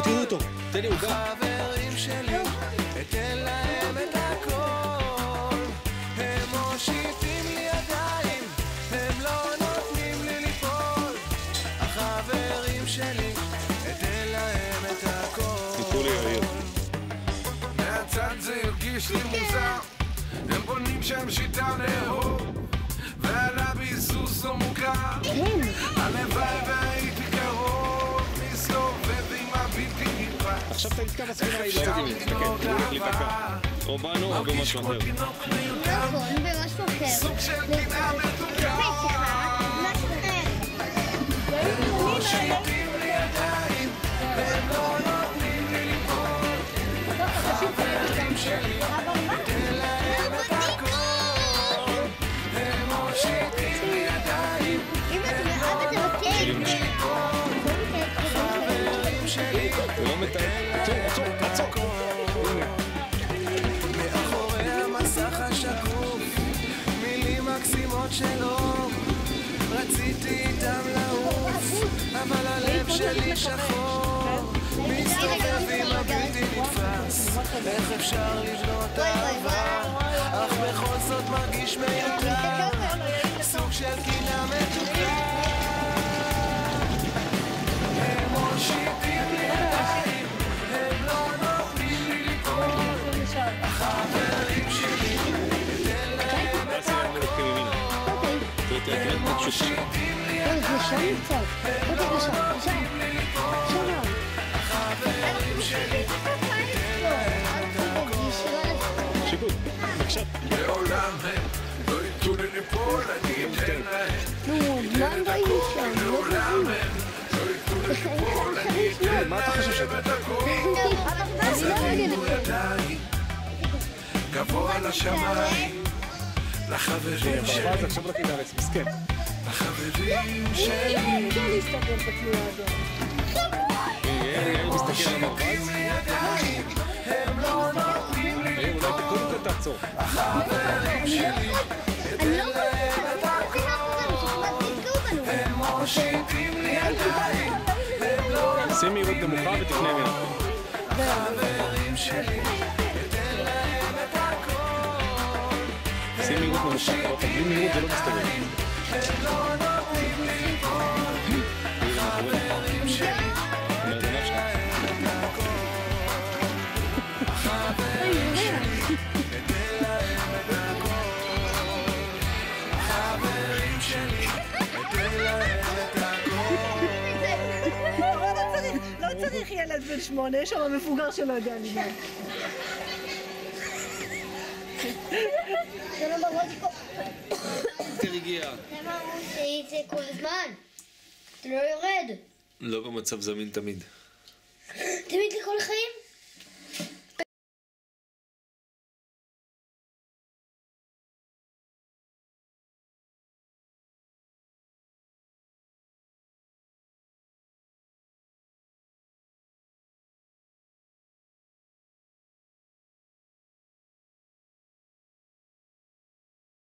תראו אותו, תן לי עוגה. החברים שלי, אתן להם את הכל. הם מושיטים לי ידיים, הם לא נותנים לי ליפול. החברים שלי, אתן להם את הכל. ניתנו לי יאיר. מהצד זה הרגיש לי מוזר, הם בונים שם שיטה לאהוב, ועלה ביסוס לא מוכר. הלוואי והייתי קרוב, מסתובב עם הבלתי נתפס. עכשיו אתה נתקע בספינה, היא לא יודעים להסתכל, הוא הולך להיתקע. או בנו או במשהו אחר. נכון, במשהו אחר. סוג של קנאה מתוקה. הם מושיטים לי ידיים, הם לא נותנים לי ליפול. החברים שלי, אתן להם את הכל. הם מושיטים לי ידיים, אבא תבקר. החברים שלי, הוא לא מתאר. עצור. מאחורי המסך השקוף, מילים מקסימות שלו, רציתי איתם לעוף, אבל הלב שלי שחור, מסתובב עם הבלתי נתפס. איך אפשר לבנות אהבה, אך בכל זאת מרגיש מיותר, סוג של קנאה מתוקה. הם מושיטים לי ידיים, הם לא נותנים לי ליפול. החברים שלי, אתן להם את הכל. מושיטים לי ידיים, הם לא נותנים לי ליפול. החברים שלי, אתן להם את הכל. שיגוד, בבקשה. לעולם הם לא ייתנו לי ליפול, אני אתן להם. מה לא יהיו שם? לעולם הם לא ייתנו לי ליפול, אני אתן מה אתה חושב שאתה? להם את הכל. אז הרימו ידיים, גבוה לשמיים, לחברים זה שלי, עכשיו רק ידרס, מסכן. לחברים שלי. יאיר מסתכל על המרבץ. ידיים, הם לא נותנים לי יאיר, אולי קודם כל תעצור. החברים שלי, אני לא יכולה הם מושיטים לי ידיים, הם לא שים מהירות נמוכה ותפנה ימינה. החברים שלי, אתן להם את הכל. שים מהירות נמוכה, בלי מהירות זה לא מסתובב. הם לא נותנים לי ליפול. החברים שלי, אומרת עיניו שלך. החברים שלי, אתן להם את הכל. החברים שלי, אתן להם את הכל. לא צריך ילד בן 8, יש שם מבוגר שלא יודע לנהוג. יותר הגיע. למה הוא עושה את זה כל הזמן? אתה לא יורד. לא במצב זמין תמיד. תמיד לכל החיים?